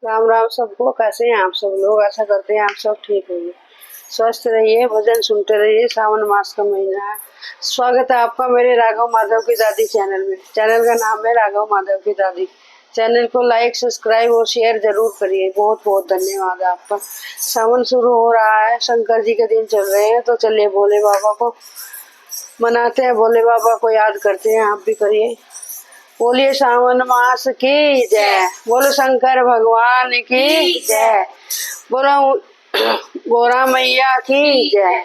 राम राम सबको। कैसे हैं आप सब लोग? आशा करते हैं आप सब ठीक होंगे, स्वस्थ रहिए, भजन सुनते रहिए। सावन मास का महीना है। स्वागत है आपका मेरे राघव माधव की दादी चैनल में। चैनल का नाम है राघव माधव की दादी। चैनल को लाइक, सब्सक्राइब और शेयर जरूर करिए। बहुत बहुत धन्यवाद आपका। सावन शुरू हो रहा है, शंकर जी के दिन चल रहे हैं, तो चलिए भोले बाबा को मनाते हैं, भोले बाबा को याद करते हैं। आप भी करिए। बोलिए सावन मास की जय, बोलो शंकर भगवान की जय, बोलो गोरा मैया की जय।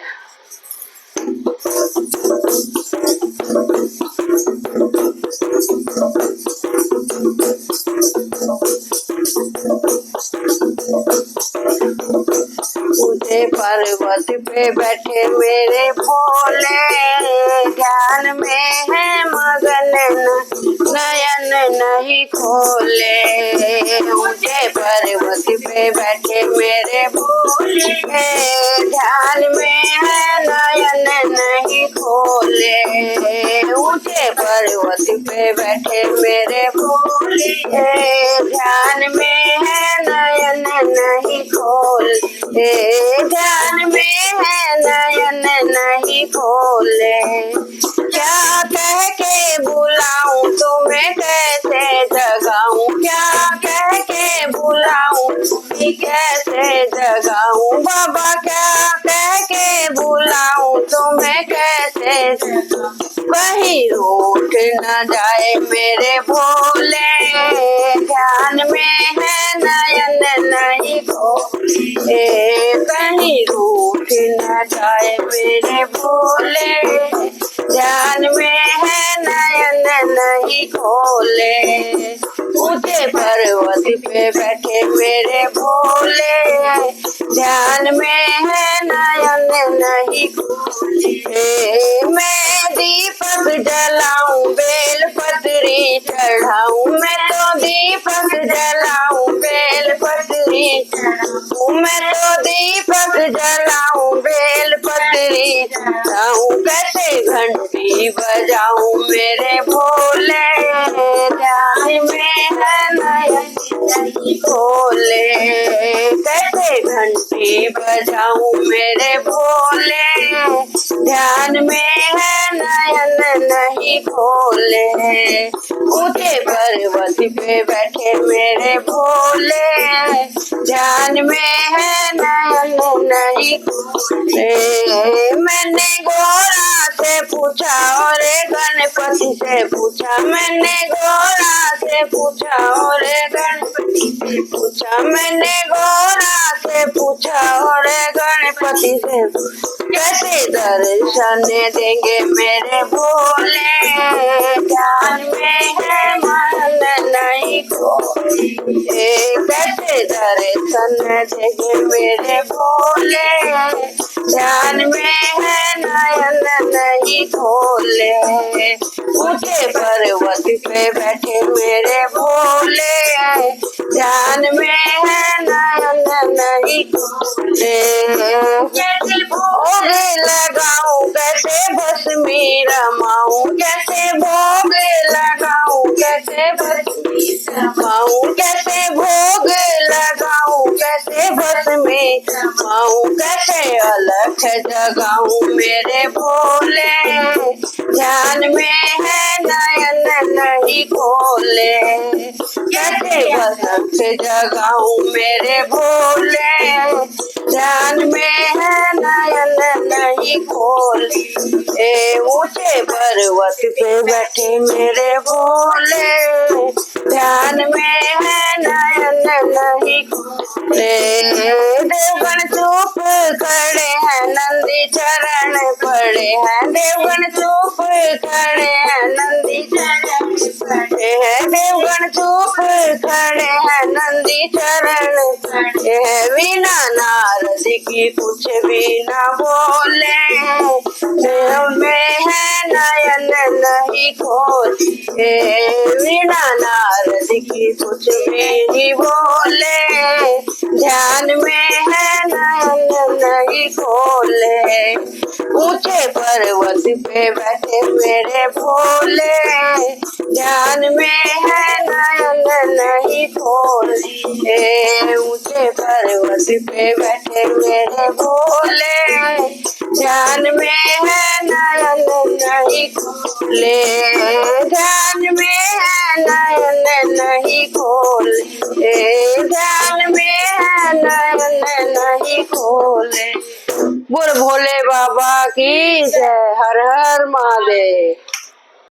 ऊंचे पर्वत पे बैठे मेरे भोले, ध्यान में है मगन, नयन नहीं खोले। ऊंचे पर्वत पे बैठे मेरे भोले, ध्यान में है नयन नहीं खोले। ऊंचे पर्वत पे बैठे मेरे भोले, ध्यान में है नयन नहीं खोले। ध्यान में है नयन नहीं खोले। क्या कह के बुलाऊं तुम्हें, कैसे जगाऊं? क्या कह के बुलाऊं तुम्हें, कैसे जगाऊं? बाबा क्या कह के बुलाऊं तुम्हें, कैसे जगाऊं? कहीं रूठ न जाए मेरे भोले, ध्यान में है नयन नहीं खोले। कहीं रूठ न जाए मेरे भोले, ध्यान में है नयन नहीं खोले। ऊंचे पर्वत पे बैठे मेरे भोले, ध्यान में है नयन नहीं खोले। मैं दीपक जलाऊं, बेल पत्री चढ़ाऊं, मैं तो दीपक जलाऊं, बेल पत्री चढ़ाऊं, मैं तो दीपक जलाऊं, बेल पत्री चढ़ाऊं। कैसे घंटी बजाऊं मेरे भोले, ध्यान में है नयन नहीं खोले। कैसे घंटी बजाऊं मेरे भोले, ध्यान में है नयन नहीं खोले। ऊंचे पर्वत पे बैठे मेरे भोले, ध्यान में है नयन नहीं खोले। मैंने गोरा से पूछा और गणपति से पूछा, मैंने गोरा से पूछा और गणपति से पूछा, मैंने गोरा से पूछा और गणपति से कैसे दर्शन देंगे मेरे भोले, ध्यान में है मन नहीं खोले। कैसे दर्शन देंगे मेरे भोले, ध्यान में है नयन नहीं खोले। ऊंचे पर्वत पे बैठे मेरे भोले, ध्यान में है नयन नहीं खोले। कैसे भोग लगाऊं, कैसे भस्मी रमाऊं, कैसे भोग लगाऊं, कैसे भस्मी रमाऊं, कैसे भोग लगाऊं, कैसे भस्मी रमाऊं, कैसे अलख जगाऊं मेरे भोले, ध्यान में है नयन नहीं खोले। कैसे अलख जगाऊं मेरे भोले, ध्यान में है नयन नहीं खोले। ऊंचे पर्वत पे बैठे मेरे भोले, ध्यान में है नयन नहीं खोले। देवगण चुप खड़े हैं, नंदी चरण पड़े हैं, देवगण चुप खड़े हैं, नंदी चरण पड़े हैं, देवगण चुप खड़े हैं, नंदी चरण पड़े हैं। बिना नारद की कुछ भी न बोले, देव में है नयन नहीं खोले। बिना नारद की कुछ भी नहीं बोले, ध्यान में है नयन नहीं खोले। ऊंचे पर्वत पे बैठे मेरे भोले, ध्यान में है नयन नहीं खोले। पर्वत पे बैठे मेरे भोले, ध्यान में है नयन नहीं खोले, ध्यान में है नयन नहीं खोले, ध्यान में है नयन नहीं खोले। बोल भोले बाबा की जय, हर हर महादेव।